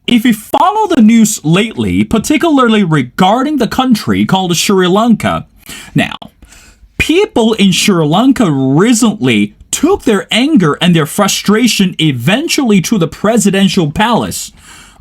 If you follow the news lately, particularly regarding the country called Sri Lanka, now, people in Sri Lanka recently took their anger and their frustration eventually to the presidential palace.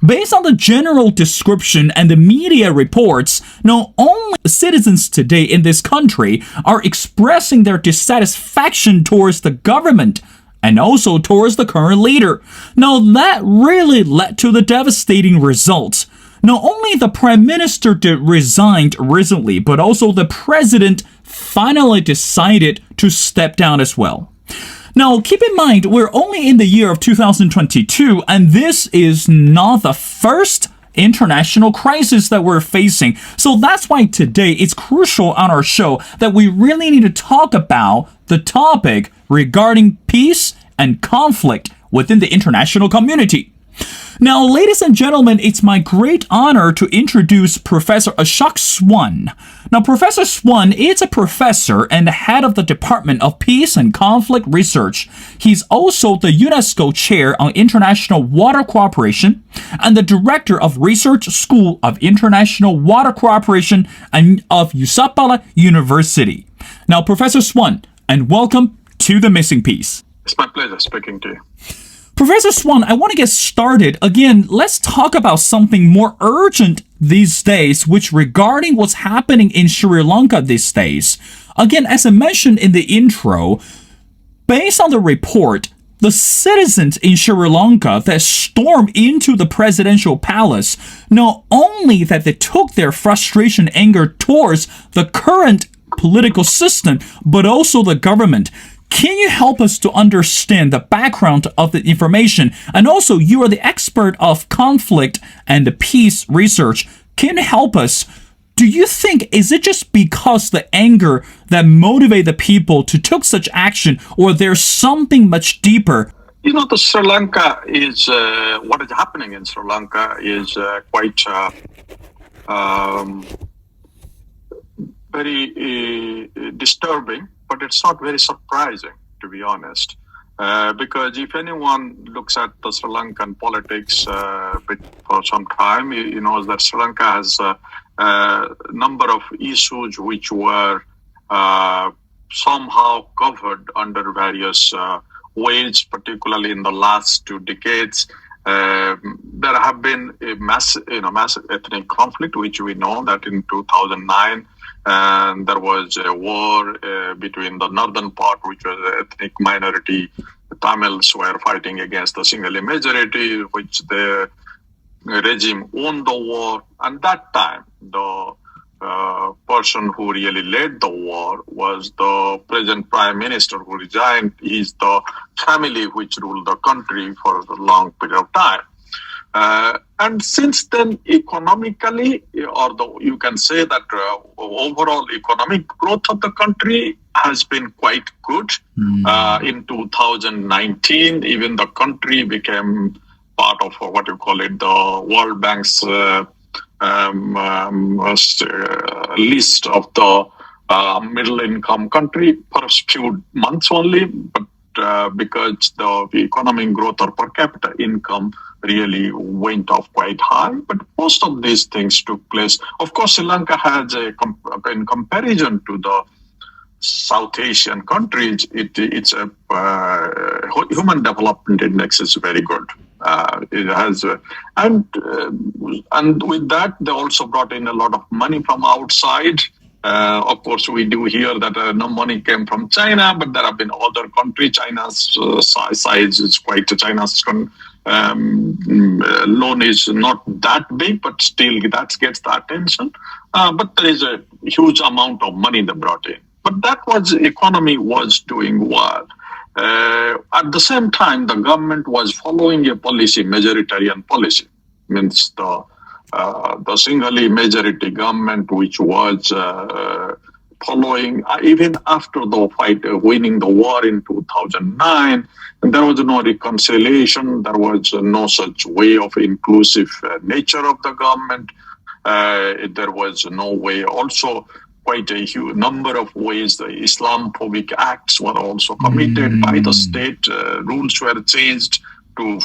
Based on the general description and the media reports, not only citizens today in this country are expressing their dissatisfaction towards the government, and also towards the current leader. Now, that really led to the devastating results. Not only the prime minister resigned recently, but also the president finally decided to step down as well. Now, keep in mind, we're only in the year of 2022, and this is not the first international crisis that we're facing. So that's why today it's crucial on our show that we really need to talk about the topic regarding peace and conflict within the international community. Now, ladies and gentlemen, it's my great honor to introduce Professor Swain. Now, Professor Swain is a professor and the head of the Department of Peace and Conflict Research. He's also the UNESCO Chair on International Water Cooperation and the Director of Research School of International Water Cooperation and of Uppsala University. Now, Professor Swain, and welcome to The Missing Piece. It's my pleasure speaking to you. Professor Swain, I want to get started. Again, let's talk about something more urgent these days, which regarding what's happening in Sri Lanka these days. Again, as I mentioned in the intro, based on the report, the citizens in Sri Lanka that stormed into the presidential palace, not only that they took their frustration, anger towards the current political system, but also the government. Can you help us to understand the background of the information? And also, you are the expert of conflict and the peace research. Can you help us? Do you think, is it just because the anger that motivate the people to take such action, or there's something much deeper? You know, the Sri Lanka is, what is happening in Sri Lanka is quite very disturbing, but it's not very surprising, to be honest. Because if anyone looks at the Sri Lankan politics for some time, he knows that Sri Lanka has a number of issues which were somehow covered under various ways, particularly in the last 2 decades. There have been a massive ethnic conflict, which we know that in 2009, and there was a war between the northern part, which was an ethnic minority. The Tamils were fighting against the Sinhala majority, which the regime won the war. And that time, the person who really led the war was the present prime minister who resigned. He's the family which ruled the country for a long period of time. And since then, economically, you can say that overall economic growth of the country has been quite good. In 2019, even the country became part of what you call it, the World Bank's list of the middle-income country for a few months only, but because the economic growth or per capita income really went off quite high. But most of these things took place. Of course, Sri Lanka has in comparison to the South Asian countries, it's a human development index is very good. It has, and with that, they also brought in a lot of money from outside. Of course, we do hear that no money came from China, but there have been other countries. China's size is quite. China's loan is not that big, but still that gets the attention. But there is a huge amount of money they brought in. But that economy was doing well. At the same time, the government was following a policy, majoritarian policy, means the Sinhala majority government, which was following even after the fight, winning the war in 2009. And there was no reconciliation. There was no such way of inclusive nature of the government. There was no way also. Quite a huge number of ways the Islamophobic acts were also committed by the state. Rules were changed to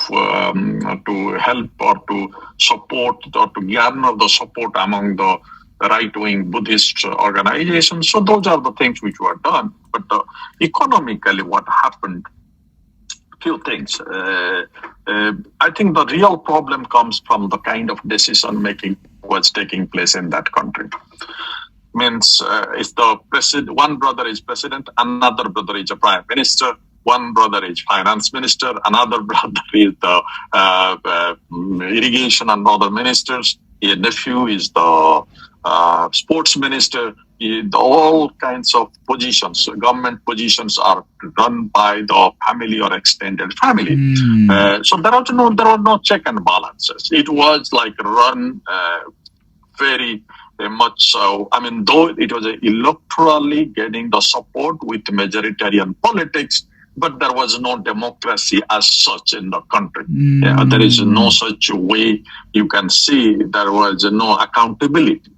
help or to support or to garner the support among the right-wing Buddhist organizations. So those are the things which were done. But economically, what happened? Few things. I think the real problem comes from the kind of decision making was taking place in that country. Means if the president, one brother is president, another brother is a prime minister, one brother is finance minister, another brother is the irrigation and other ministers, a nephew is the sports minister. All kinds of positions, government positions, are run by the family or extended family. So there are no check and balances. It was like run very much so. I mean, though it was electorally getting the support with majoritarian politics, but there was no democracy as such in the country. There is no such way you can see. There was no accountability.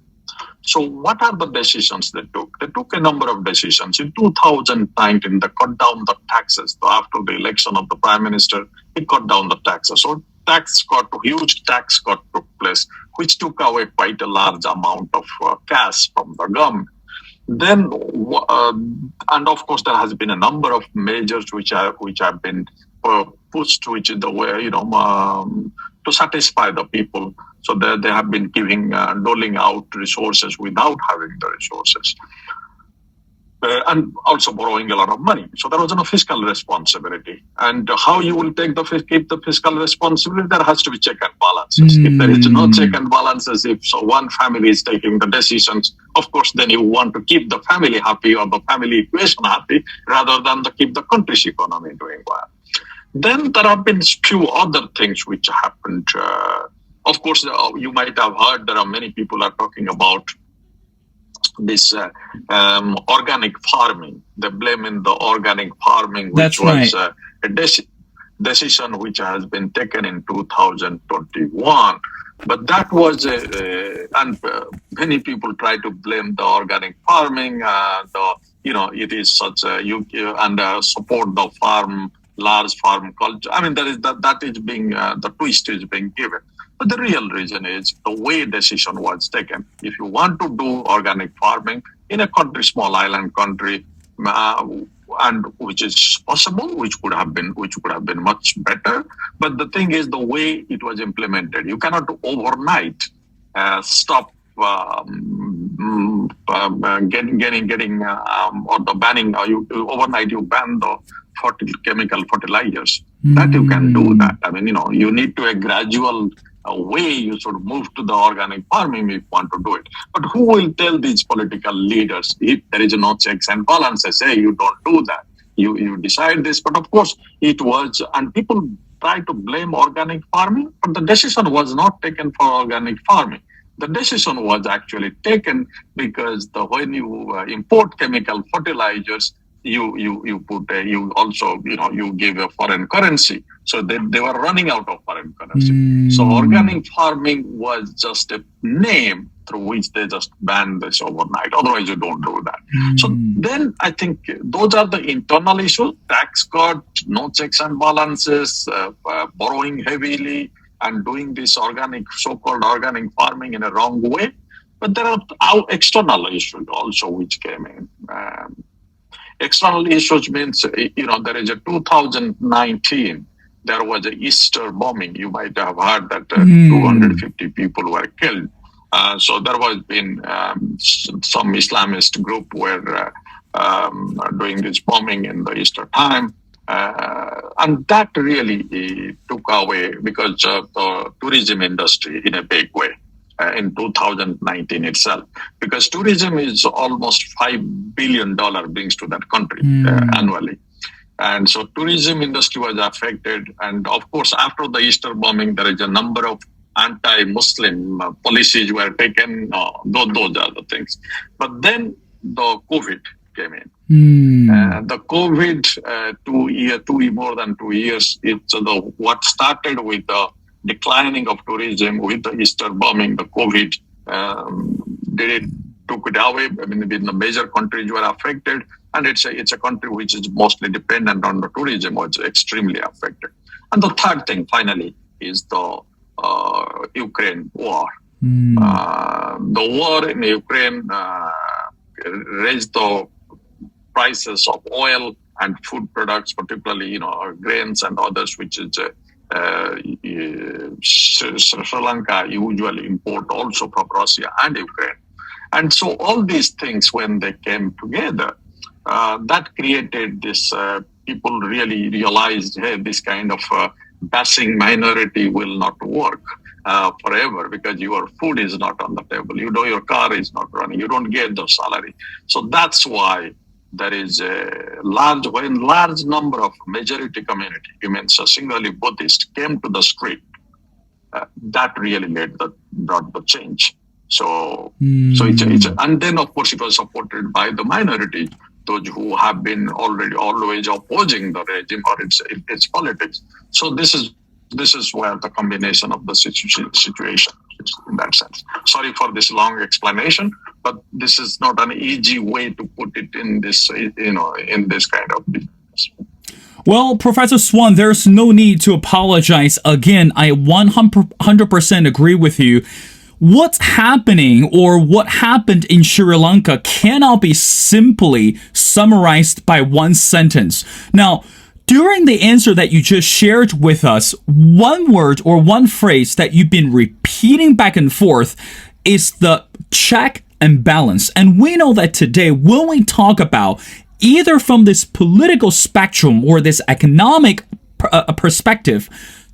So what are the decisions they took? They took a number of decisions. In 2019, they cut down the taxes. So after the election of the prime minister, he cut down the taxes. So huge tax cut took place, which took away quite a large amount of cash from the government. Then, and of course, there has been a number of measures which have been pushed, which is the way to satisfy the people. So they have been doling out resources without having the resources. And also borrowing a lot of money. So there was no fiscal responsibility. And how you will keep the fiscal responsibility, there has to be check and balances. If there is no check and balances, if so one family is taking the decisions, of course, then you want to keep the family happy or the family equation happy rather than to keep the country's economy doing well. Then there have been few other things which happened. Of course, you might have heard there are many people are talking about this organic farming. They blame in the organic farming, which was a decision which has been taken in 2021. But that was and many people try to blame the organic farming. It is such and support the large farm culture. I mean, that is being the twist is being given. But the real reason is the way decision was taken. If you want to do organic farming in a country, small island country, and which is possible, which could have been much better. But the thing is, the way it was implemented, you cannot overnight stop getting or the banning. Overnight you ban the chemical fertilizers. That you can do that. I mean, you need to a gradual way you should move to the organic farming if you want to do it. But who will tell these political leaders if there is no checks and balances? Hey, you don't do that. You decide this. But of course, it was, and people try to blame organic farming, but the decision was not taken for organic farming. The decision was actually taken because when you import chemical fertilizers, you give a foreign currency. So they were running out of foreign currency. So organic farming was just a name through which they just banned this overnight. Otherwise, you don't do that. So then I think those are the internal issues: tax cut, no checks and balances, borrowing heavily, and doing this so-called organic farming in a wrong way. But there are external issues also which came in. External issues means, there is a 2019, there was a Easter bombing. You might have heard that 250 people were killed. So there was been some Islamist group were doing this bombing in the Easter time. And that really took away because of the tourism industry in a big way. In 2019 itself, because tourism is almost $5 billion brings to that country annually. And so tourism industry was affected. And of course, after the Easter bombing, there is a number of anti-Muslim policies were taken. Those are the things. But then the COVID came in. The COVID, more than 2 years, what started with the declining of tourism with the Easter bombing, the COVID took it away. I mean, the major countries were affected, and it's a country which is mostly dependent on the tourism, was extremely affected. And the third thing, finally, is the Ukraine war. The war in Ukraine raised the prices of oil and food products, particularly grains and others, which is Sri Lanka usually import also from Russia and Ukraine. And so all these things, when they came together, that created this. People really realized, hey, this kind of bashing minority will not work forever, because your food is not on the table. Your car is not running. You don't get the salary. So that's why there is a large number of majority community, singularly Buddhist, came to the street. That really brought the change. So and then of course it was supported by the minorities, those who have been always opposing the regime or its politics. So this is where the combination of the situation is in that sense. Sorry for this long explanation, but this is not an easy way to put it in this in this kind of business. Well, Professor Swain, there's no need to apologize. Again, I 100% agree with you. What's happening or what happened in Sri Lanka cannot be simply summarized by one sentence. Now, during the answer that you just shared with us, one word or one phrase that you've been repeating back and forth is the check and balance. And we know that today, when we talk about either from this political spectrum or this economic perspective,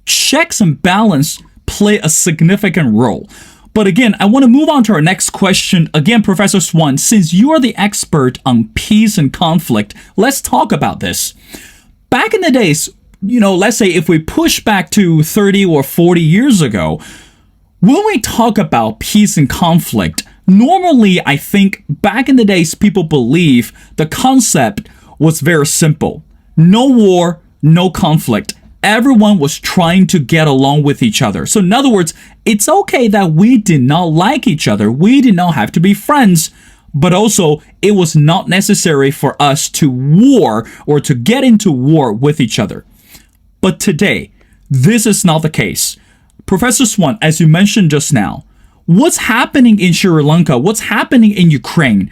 checks and balance play a significant role. But again, I want to move on to our next question. Again, Professor Swain, since you are the expert on peace and conflict, let's talk about this. Back in the days, let's say if we push back to 30 or 40 years ago, when we talk about peace and conflict, normally I think back in the days people believe the concept was very simple. No war, no conflict. Everyone was trying to get along with each other. So in other words, it's okay that we did not like each other. We did not have to be friends. But also, it was not necessary for us to war or to get into war with each other. But today, this is not the case. Professor Swain, as you mentioned just now, what's happening in Sri Lanka, what's happening in Ukraine,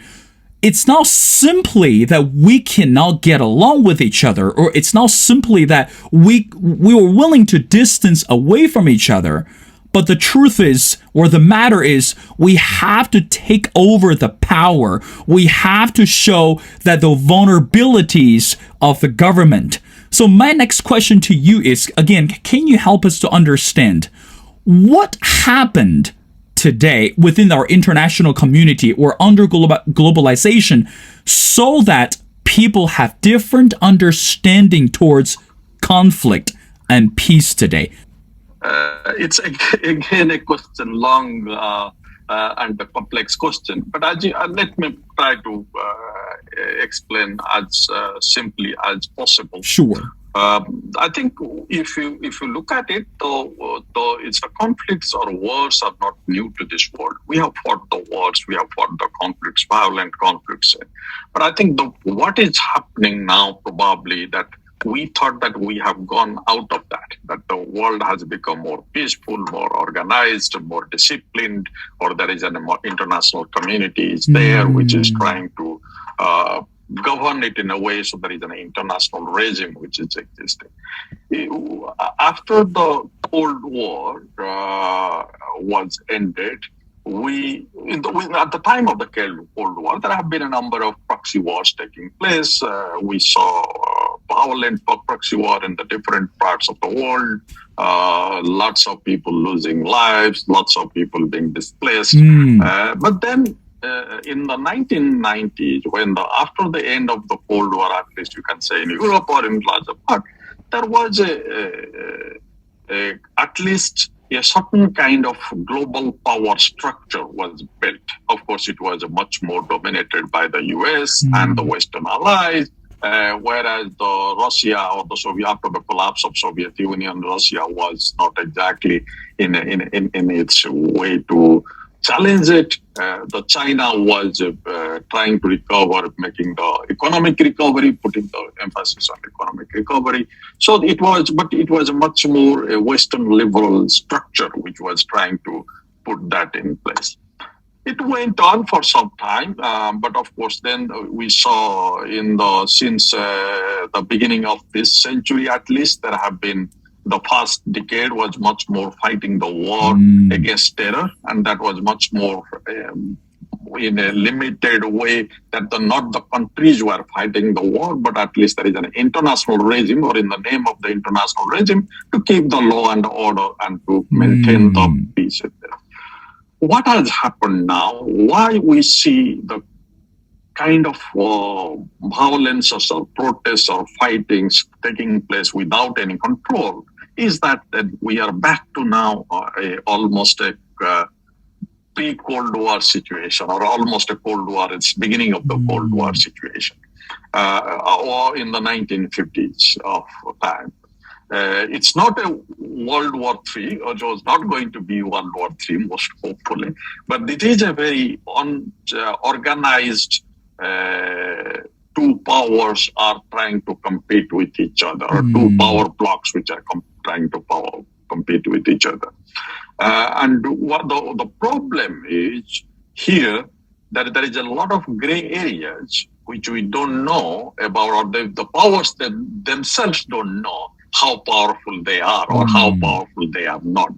it's not simply that we cannot get along with each other, or it's not simply that we were willing to distance away from each other. But the truth is, or the matter is, we have to take over the power. We have to show that the vulnerabilities of the government. So my next question to you is, again, can you help us to understand what happened today within our international community or under globalization so that people have different understanding towards conflict and peace today? It's again a question, long and a complex question. But let me try to explain as simply as possible. Sure. I think if you look at it, though it's the conflicts or wars are not new to this world. We have fought the wars, we have fought the conflicts, violent conflicts. But I think what is happening now, probably that we thought that we have gone out of that the world has become more peaceful, more organized, more disciplined, or there is an international community is there which is trying to govern it in a way so there is an international regime which is existing. After the Cold War was ended, at the time of the Cold War, there have been a number of proxy wars taking place. We saw violent proxy war in the different parts of the world. Lots of people losing lives, lots of people being displaced. But then in the 1990s, after the end of the Cold War, at least you can say in Europe or in larger part, there was at least a certain kind of global power structure was built. Of course, it was much more dominated by the US and the Western allies, whereas the Russia or the Soviet, after the collapse of Soviet Union, Russia was not exactly in its way to challenge it. The China was trying to recover, making the economic recovery, putting the emphasis on economic recovery. So but it was a much more a Western liberal structure which was trying to put that in place. It went on for some time, but of course, then we saw since the beginning of this century, at least, there have been the past decade was much more fighting the war against terror, and that was much more in a limited way that not the countries were fighting the war, but at least there is an international regime, or in the name of the international regime, to keep the law and order and to maintain the peace. What has happened now? Why we see the kind of violence or protests or fightings taking place without any control is that we are back to now almost a pre-Cold War situation, or almost a Cold War. It's beginning of the Cold War situation, or in the 1950s of time. It's not a World War III, or it was not going to be World War III, most hopefully, but it is a very organized. Two powers are trying to compete with each other, or two power blocks which are trying to compete with each other. And what the problem is here, that there is a lot of gray areas which we don't know about, or the powers themselves don't know how powerful they are or how powerful they are not.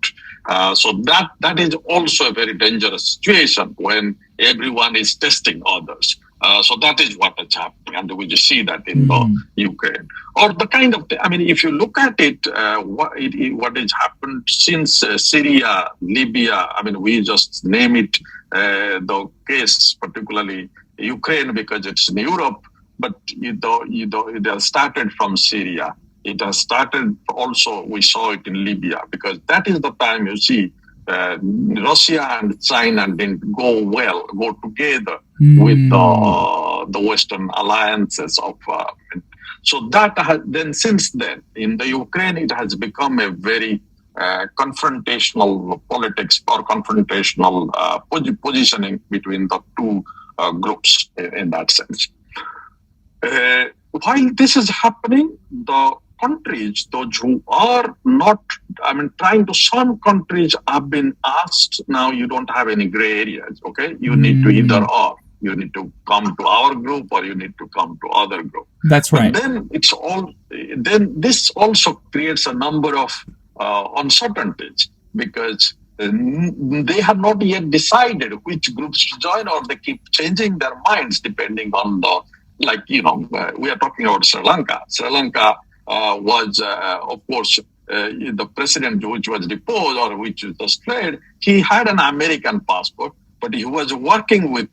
So that is also a very dangerous situation when everyone is testing others. So that is what is happening, and we just see that in the Ukraine. Or the kind of, if you look at it, what has happened since Syria, Libya, we just name it the case, particularly Ukraine, because it's in Europe, but it has started from Syria. It has started also, we saw it in Libya, because that is the time you see Russia and China didn't go together with the Western alliances of. So that then since then in the Ukraine it has become a very confrontational politics, or confrontational positioning between the two groups in that sense. While this is happening, the countries, those who are not, some countries have been asked, now you don't have any gray areas, okay? You need to either or. You need to come to our group, or you need to come to other group. That's right. But then this also creates a number of uncertainties, because they have not yet decided which groups to join, or they keep changing their minds depending on we are talking about Sri Lanka. Sri Lanka was, of course, the president which was deposed, or which was declared, he had an American passport, but he was working with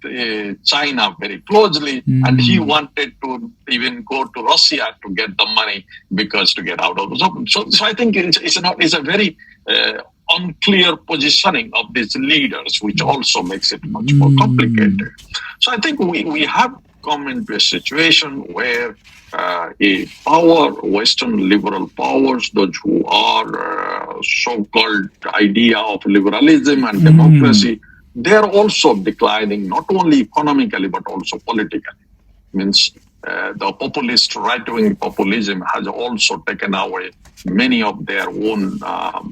China very closely, and he wanted to even go to Russia to get the money, because to get out of the zone. So I think it's a very unclear positioning of these leaders, which also makes it much more complicated. So I think we have come into a situation where Western liberal powers, those who are so-called idea of liberalism and democracy, they are also declining, not only economically but also politically. Means the populist right-wing populism has also taken away many of their own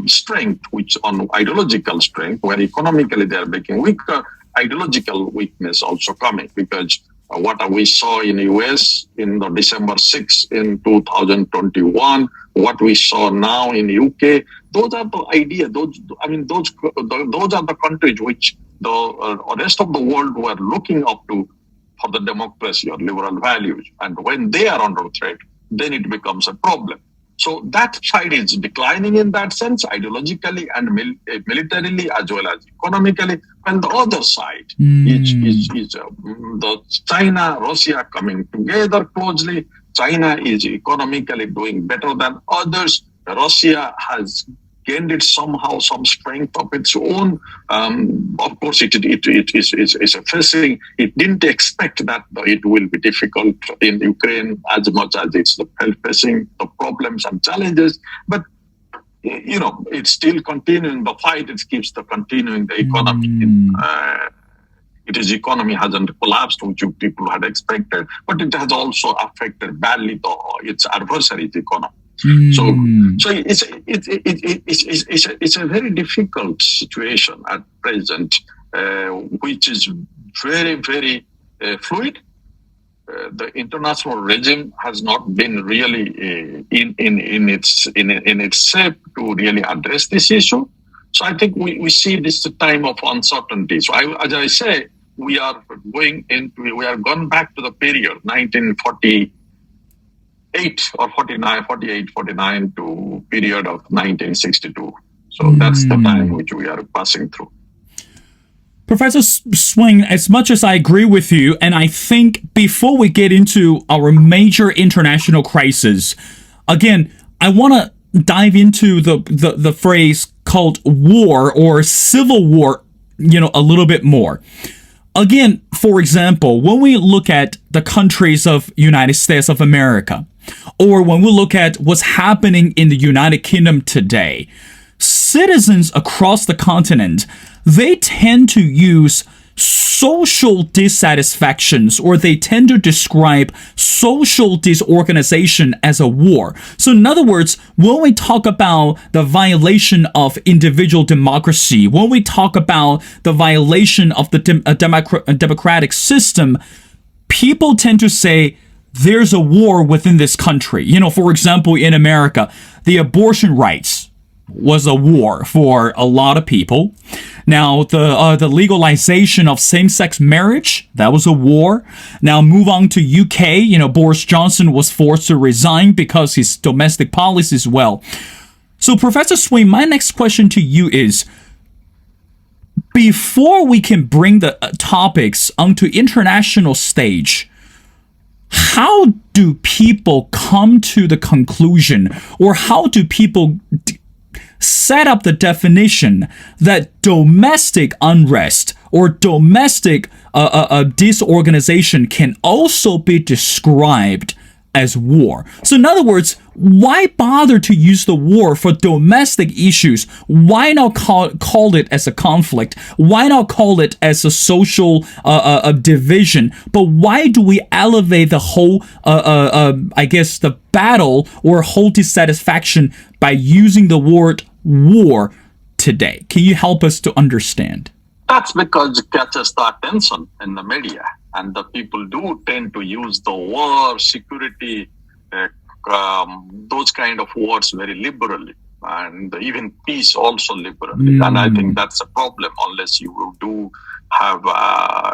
strength, which on ideological strength, where economically they are becoming weaker, ideological weakness also coming, because what we saw in the US in the December 6th in 2021, what we saw now in the UK, those are the ideas. Those are the countries which the rest of the world were looking up to for the democracy or liberal values. And when they are under threat, then it becomes a problem. So that side is declining in that sense, ideologically and militarily, as well as economically. And the other side is the China, Russia coming together closely. China is economically doing better than others. Russia has gained somehow some strength of its own. Of course, it is facing. It didn't expect that it will be difficult in Ukraine as much as it's facing the problems and challenges. But it's still continuing the fight. It keeps the continuing the economy. Its economy hasn't collapsed, which people had expected, but it has also affected badly its adversary's economy. So it's a very difficult situation at present, which is very very fluid. The international regime has not been really in its shape to really address this issue. So I think we see this time of uncertainty. So as I say, we are gone back to the period 1948 or 49, 48, 49 to period of 1962. So that's the time which we are passing through. Professor Swain, as much as I agree with you, and I think before we get into our major international crisis, again, I want to dive into the phrase called war or civil war, a little bit more. Again, for example, when we look at the countries of United States of America, or when we look at what's happening in the United Kingdom today, citizens across the continent, they tend to use social dissatisfactions, or they tend to describe social disorganization as a war. So in other words, when we talk about the violation of individual democracy, when we talk about the violation of the democratic system, people tend to say there's a war within this country. For example, in America, the abortion rights was a war for a lot of people. Now, the legalization of same-sex marriage, that was a war. Now, move on to UK. Boris Johnson was forced to resign because his domestic policies. Well, so Professor Swain, my next question to you is, before we can bring the topics onto international stage, how do people come to the conclusion, or how do people set up the definition that domestic unrest or domestic disorganization can also be described as war? So in other words, why bother to use the war for domestic issues? Why not call it as a conflict? Why not call it as a social division? But why do we elevate the whole, the battle or whole dissatisfaction by using the word war today? Can you help us to understand? That's because it catches the attention in the media, and the people do tend to use the war, security, those kind of words very liberally, and even peace also liberally. And I think that's a problem unless you do have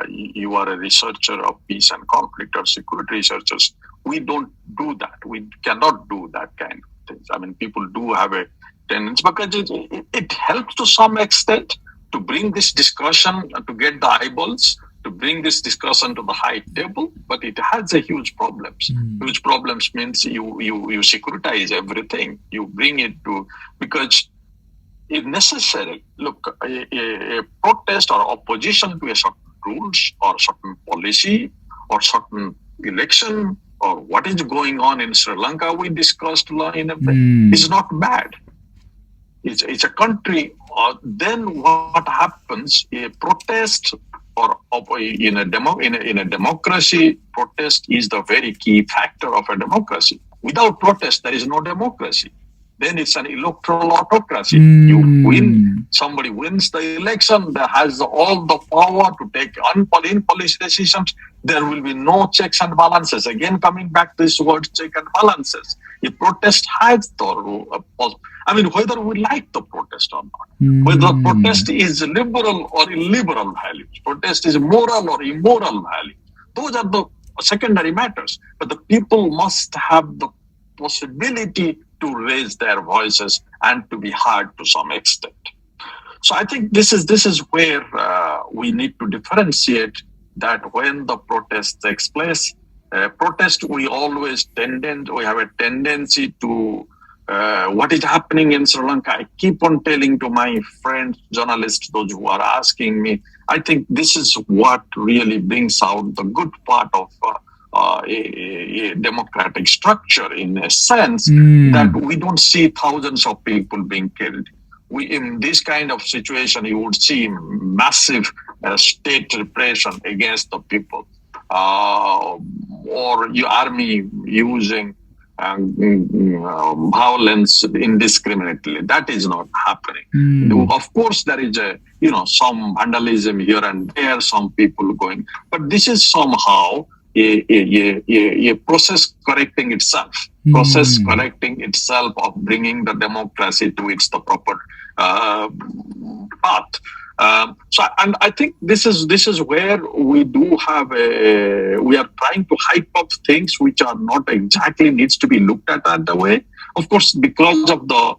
you are a researcher of peace and conflict or security researchers. We don't do that. We cannot do that kind of things. I mean, people do have a tendency, because it helps to some extent to bring this discussion, to get the eyeballs, to bring this discussion to the high table, but it has a huge problems. Huge problems means you securitize everything. You bring it to, because if necessary, look, a protest or opposition to a certain rules or certain policy or certain election or what is going on in Sri Lanka, we discussed is not bad. It's a country. Then what happens? A protest or in a democracy, protest is the very key factor of a democracy. Without protest, there is no democracy. Then it's an electoral autocracy. You win, somebody wins the election, that has all the power to take policy decisions. There will be no checks and balances. Again, coming back to this word check and balances. A protest has the I mean, whether we like the protest or not, whether the protest is liberal or illiberal values, protest is moral or immoral values, those are the secondary matters. But the people must have the possibility to raise their voices and to be heard to some extent. So I think this is where we need to differentiate that when the protest takes place. Protest, we have a tendency to what is happening in Sri Lanka. I keep on telling to my friends, journalists, those who are asking me, I think this is what really brings out the good part of a democratic structure in a sense that we don't see thousands of people being killed. In this kind of situation, you would see massive state repression against the people, or your army using violence indiscriminately. That is not happening. Of course, there is some vandalism here and there, some people going, but this is somehow a process correcting itself, of bringing the democracy to its the proper path. And I think this is where we do have we are trying to hype up things which are not exactly needs to be looked at that way. Of course, because of the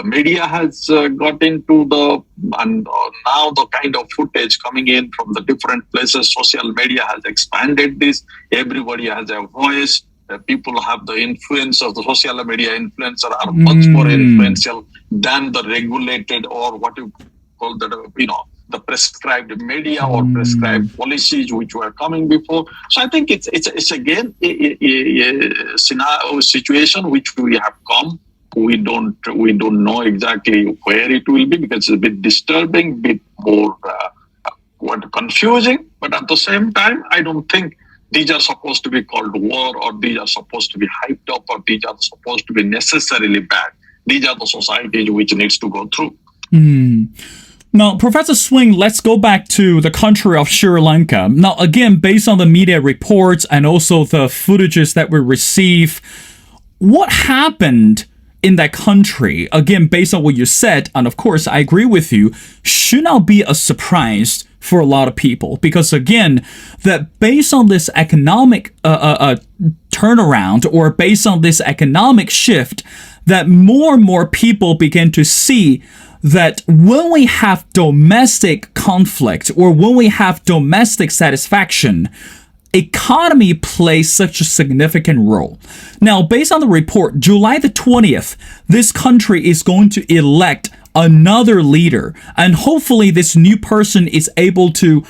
media has got into and now the kind of footage coming in from the different places, social media has expanded this. Everybody has a voice. People have the influence of the social media influencer are much more influential than the regulated or what you call the prescribed media or prescribed policies which were coming before. So I think it's again a scenario situation which we have come. We don't know exactly where it will be because it's a bit disturbing, bit more confusing. But at the same time, I don't think these are supposed to be called war, or these are supposed to be hyped up, or these are supposed to be necessarily bad. These are the societies which needs to go through. Now, Professor Swain, let's go back to the country of Sri Lanka. Now, again, based on the media reports and also the footages that we receive, what happened in that country, again, based on what you said, and of course, I agree with you, should not be a surprise for a lot of people. Because again, that based on this economic turnaround, or based on this economic shift, that more and more people begin to see that when we have domestic conflict, or when we have domestic satisfaction, economy plays such a significant role. Now, based on the report, July the 20th, this country is going to elect another leader. And hopefully this new person is able to,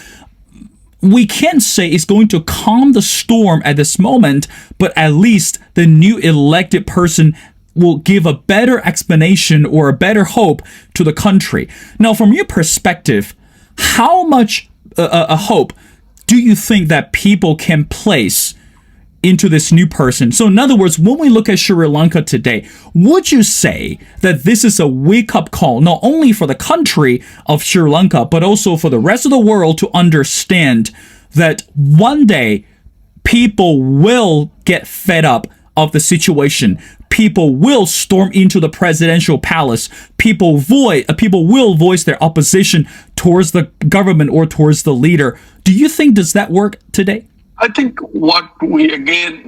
we can't say it's going to calm the storm at this moment, but at least the new elected person will give a better explanation or a better hope to the country. Now, from your perspective, how much a hope do you think that people can place into this new person? So in other words, when we look at Sri Lanka today, would you say that this is a wake-up call, not only for the country of Sri Lanka, but also for the rest of the world to understand that one day people will get fed up of the situation? People will storm into the presidential palace. People will voice their opposition towards the government or towards the leader. Do you think does that work today? I think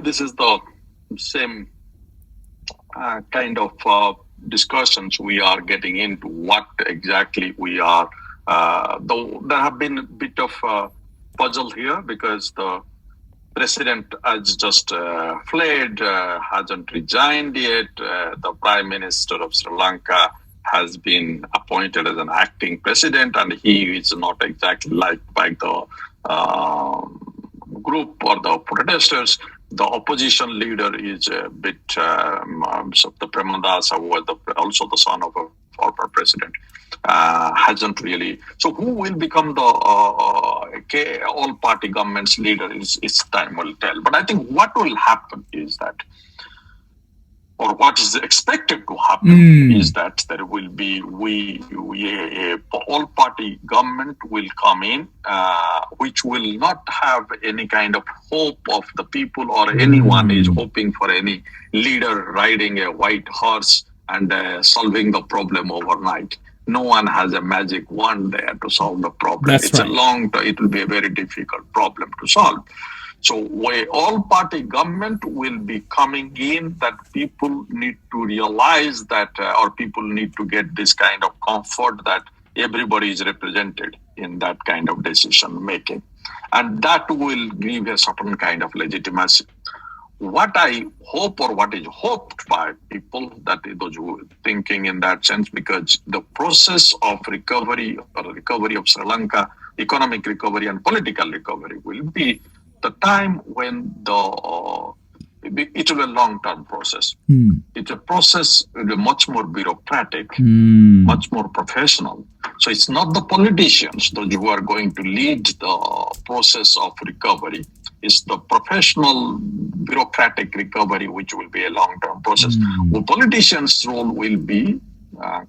this is the same kind of discussions we are getting into. What exactly we are, though there have been a bit of puzzle here because the president has just fled, hasn't resigned yet. The prime minister of Sri Lanka has been appointed as an acting president, and he is not exactly liked by the group or the protesters. The opposition leader is a bit, so the Premadasa, who was also the son of a former president, hasn't really. So who will become the all-party government's leader is time will tell. But I think what will happen is that, or what is expected to happen is that there will be all-party government will come in, which will not have any kind of hope of the people, or anyone is hoping for any leader riding a white horse and solving the problem overnight. No one has a magic wand there to solve the problem. It's right. It will be a very difficult problem to solve. So where all-party government will be coming in, that people need to realize that, or people need to get this kind of comfort that everybody is represented in that kind of decision making. And that will give a certain kind of legitimacy. What I hope, or what is hoped by people, that those who are thinking in that sense, because the process of recovery, or recovery of Sri Lanka, economic recovery and political recovery, will be the time when it will be a long-term process. It's a process much more bureaucratic, much more professional. So it's not the politicians, those who are going to lead the process of recovery. It's the professional bureaucratic recovery, which will be a long-term process. The politicians' role will be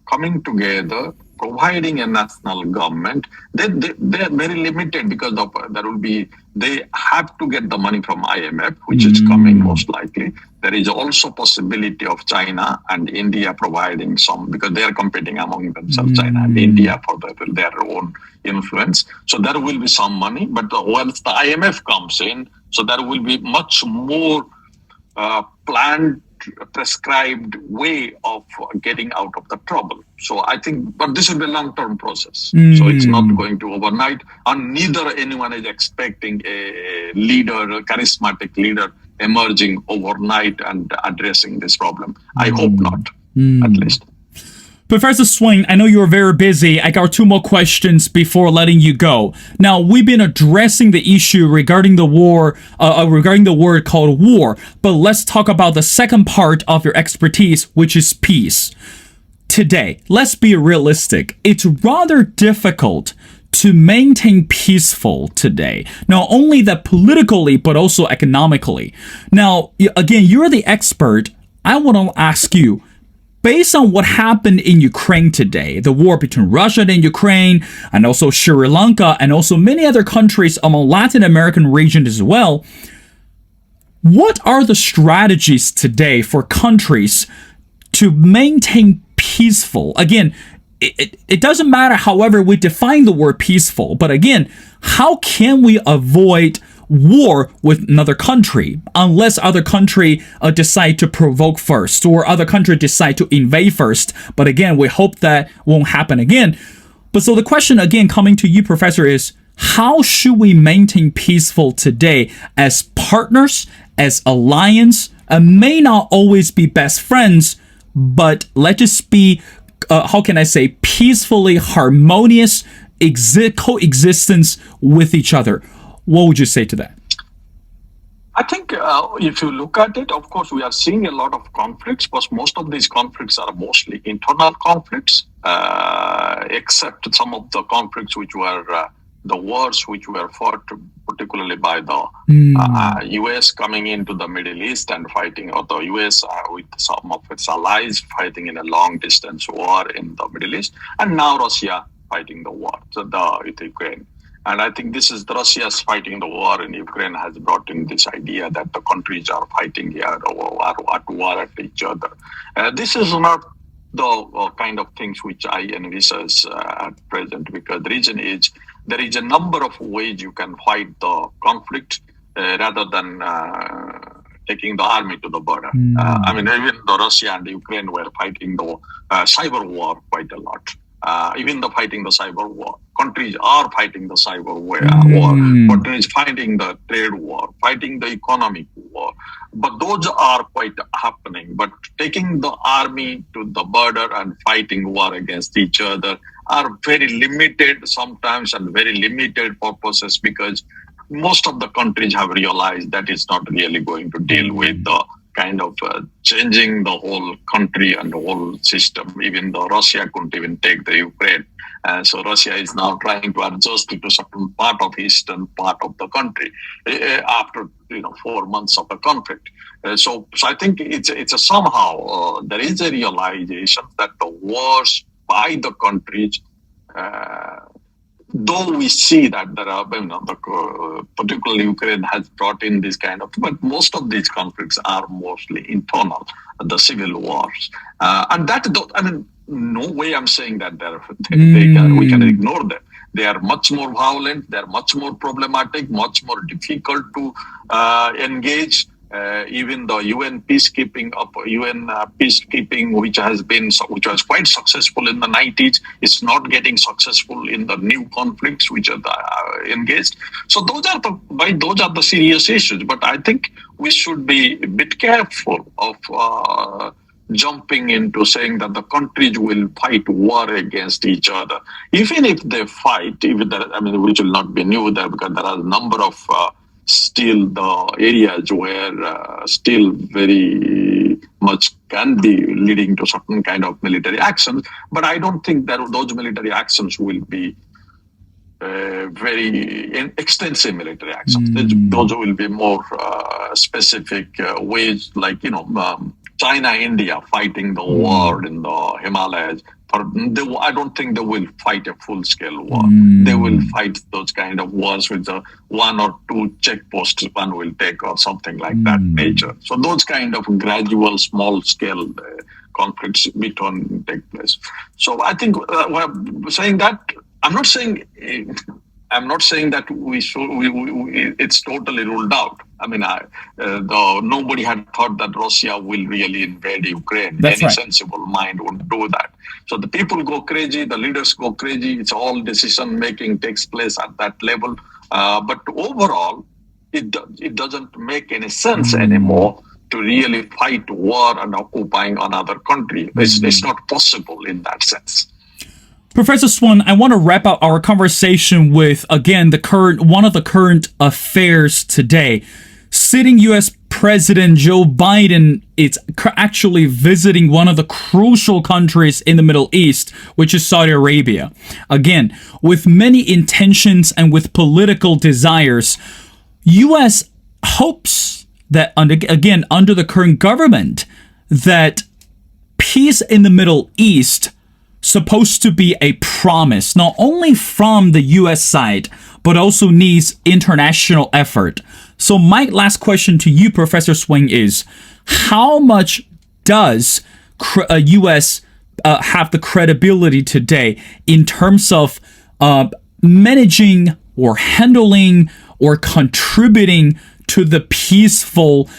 coming together, providing a national government. They're very limited because there will be, they have to get the money from IMF, which is coming most likely. There is also possibility of China and India providing some, because they are competing among themselves, China and India, for their own influence. So there will be some money, but once the IMF comes in, so there will be much more planned, prescribed way of getting out of the trouble. So I think, but this will be a long-term process. So it's not going to overnight, and neither anyone is expecting a leader, a charismatic leader emerging overnight and addressing this problem. I hope not, at least. Professor Swain, I know you're very busy. I got two more questions before letting you go. Now, we've been addressing the issue regarding the war, regarding the word called war, but let's talk about the second part of your expertise, which is peace. Today, let's be realistic. It's rather difficult to maintain peaceful today, not only that politically, but also economically. Now, again, you're the expert. I want to ask you, based on what happened in Ukraine today, the war between Russia and Ukraine, and also Sri Lanka, and also many other countries among Latin American region as well, what are the strategies today for countries to maintain peaceful? Again, it doesn't matter however we define the word peaceful, but again, how can we avoid war with another country unless other country decide to provoke first, or other country decide to invade first? But again, we hope that won't happen again. But so the question again coming to you, Professor, is how should we maintain peaceful today as partners, as alliance, and may not always be best friends, but let's just be how can I say, peacefully harmonious coexistence with each other? What would you say to that? I think if you look at it, of course, we are seeing a lot of conflicts, but most of these conflicts are mostly internal conflicts, except some of the conflicts which were the wars which were fought particularly by the US coming into the Middle East and fighting, or the US with some of its allies fighting in a long distance war in the Middle East, and now Russia fighting the war with Ukraine. And I think this is Russia's fighting the war in Ukraine has brought in this idea that the countries are fighting here or are at war at each other. This is not the kind of things which I envisage at present, because the reason is there is a number of ways you can fight the conflict rather than taking the army to the border. I mean, even the Russia and Ukraine were fighting the cyber war quite a lot. Even the fighting the cyber war. Countries are fighting the cyber war. Countries fighting the trade war, fighting the economic war. But those are quite happening. But taking the army to the border and fighting war against each other are very limited sometimes and very limited purposes, because most of the countries have realized that it's not really going to deal with the kind of changing the whole country and the whole system. Even though Russia couldn't even take the Ukraine. So Russia is now trying to adjust it to certain part of eastern part of the country after 4 months of the conflict. So I think it's a somehow there is a realization that the wars by the countries, though we see that there are, particularly Ukraine has brought in this kind of, but most of these conflicts are mostly internal, the civil wars. And that, I mean, no way I'm saying that we can ignore them. They are much more violent, they are much more problematic, much more difficult to engage. Even the UN peacekeeping, which was quite successful in the 90s, is not getting successful in the new conflicts which are engaged. So those are the serious issues. But I think we should be a bit careful of jumping into saying that the countries will fight war against each other. Even if they fight, which will not be new there, because there are a number of still the areas where still very much can be leading to certain kind of military actions. But I don't think that those military actions will be very extensive military actions. Those will be more specific ways, like China, India fighting the war in the Himalayas. I don't think they will fight a full-scale war. They will fight those kind of wars with the one or two checkposts one will take or something like that nature. So those kind of gradual, small-scale conflicts between take place. So I think saying that, I'm not saying that we should. It's totally ruled out. I mean, nobody had thought that Russia will really invade Ukraine. That's Any right. sensible mind would do that. So the people go crazy, the leaders go crazy. It's all decision making takes place at that level. But overall, it doesn't make any sense anymore to really fight war and occupying another country. It's not possible in that sense. Professor Swain, I want to wrap up our conversation with, again, one of the current affairs today. Sitting U.S. President Joe Biden is actually visiting one of the crucial countries in the Middle East, which is Saudi Arabia. Again, with many intentions and with political desires, U.S. hopes that, again, under the current government, that peace in the Middle East supposed to be a promise, not only from the U.S. side, but also needs international effort. So my last question to you, Professor Swain, is how much does U.S. Have the credibility today in terms of managing or handling or contributing to the peaceful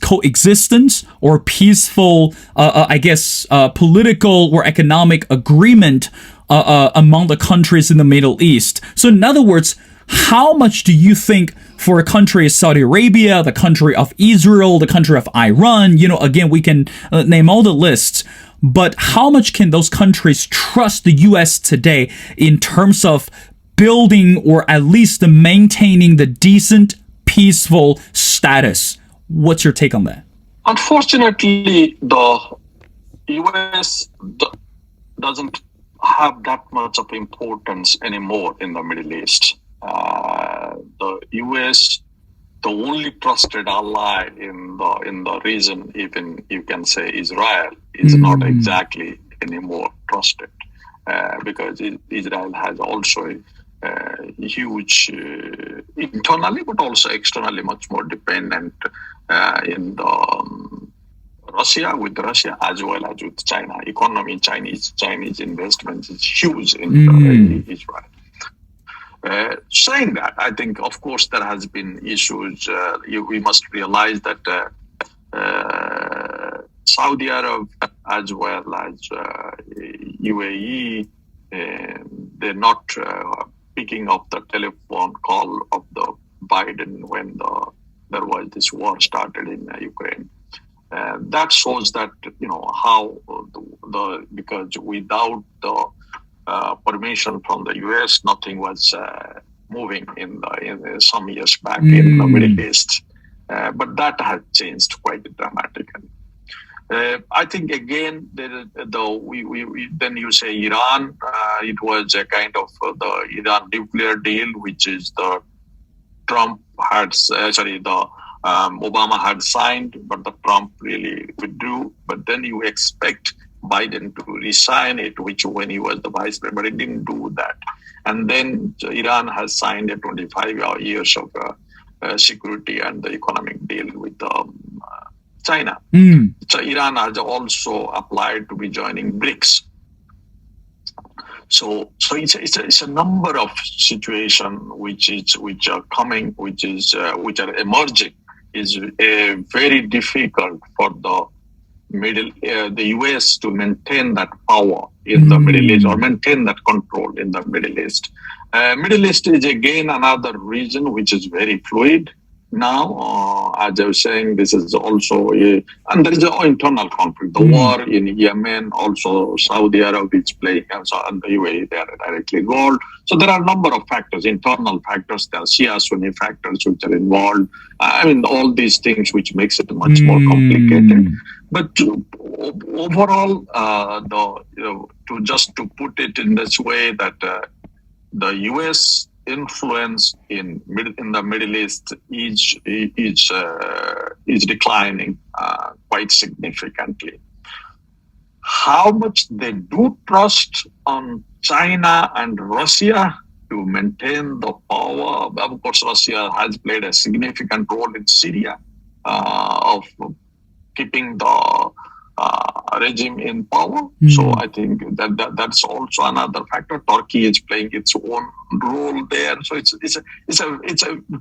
coexistence or peaceful, political or economic agreement among the countries in the Middle East? So in other words, how much do you think for a country as Saudi Arabia, the country of Israel, the country of Iran, again, we can name all the lists, but how much can those countries trust the U.S. today in terms of building or at least maintaining the decent, peaceful status? What's your take on that? Unfortunately, the U.S. doesn't have that much of importance anymore in the Middle East. The U.S., the only trusted ally in the region, even you can say Israel, is not exactly anymore trusted because Israel has also huge internally, but also externally much more dependent in the Russia as well as with China. Economy, Chinese investments is huge in Israel. Saying that, I think, of course, there has been issues. We must realize that Saudi Arabia as well as UAE, they're not picking up the telephone call of the Biden when there was this war started in Ukraine. That shows that how because without the permission from the U.S., nothing was moving in some years back in the Middle East. But that has changed quite dramatically. I think again, then you say Iran. It was a kind of the Iran nuclear deal, which is the Obama had signed, but the Trump really withdrew. But then you expect Biden to resign it, which when he was the vice president, but he didn't do that. And then Iran has signed a 25 years of security and the economic deal with China. So Iran has also applied to be joining BRICS. So it's a number of situations which are coming, which are emerging. Is very difficult for the U.S. to maintain that power in the Middle East or maintain that control in the Middle East. Middle East is again another region which is very fluid now. as I was saying, this is also and there is an internal conflict. The war in Yemen, also Saudi Arabia is playing, and the UAE, they are directly involved. So there are a number of factors, internal factors, there are Shia Sunni factors which are involved. I mean, all these things which makes it much more complicated. But overall, to put it in this way, that the U.S. influence in the Middle East is declining quite significantly. How much they do trust on China and Russia to maintain the power? Of course, Russia has played a significant role in Syria of keeping the regime in power. So I think that's also another factor. Turkey is playing its own role there. So it's a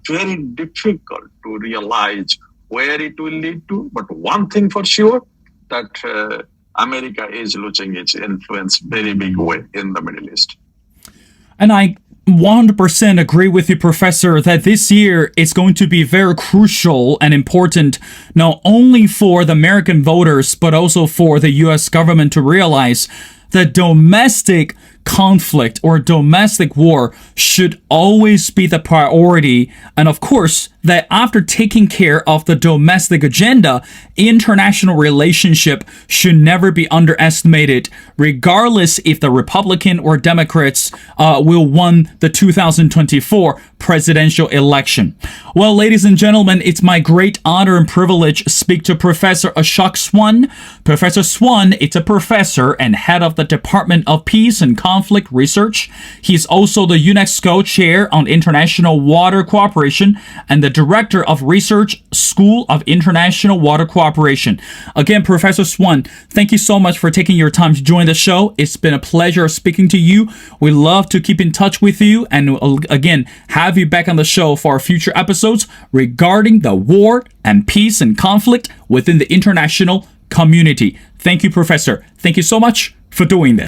very difficult to realize where it will lead to. But one thing for sure, that America is losing its influence very big way in the Middle East. And I 100% agree with you, Professor, that this year is going to be very crucial and important, not only for the American voters, but also for the U.S. government to realize that domestic conflict or domestic war should always be the priority. And of course, that after taking care of the domestic agenda, international relationship should never be underestimated, regardless if the Republican or Democrats will win the 2024 presidential election. Well, ladies and gentlemen, it's my great honor and privilege to speak to Professor Ashok Swain. Professor Swain is a professor and head of the Department of Peace and Conflict Research. He's also the UNESCO Chair on International Water Cooperation and the Director of Research, School of International Water Cooperation. Again, Professor Swain, thank you so much for taking your time to join the show. It's been a pleasure speaking to you. We love to keep in touch with you and again, have you back on the show for our future episodes regarding the war and peace and conflict within the international community. Thank you, Professor. Thank you so much for doing this.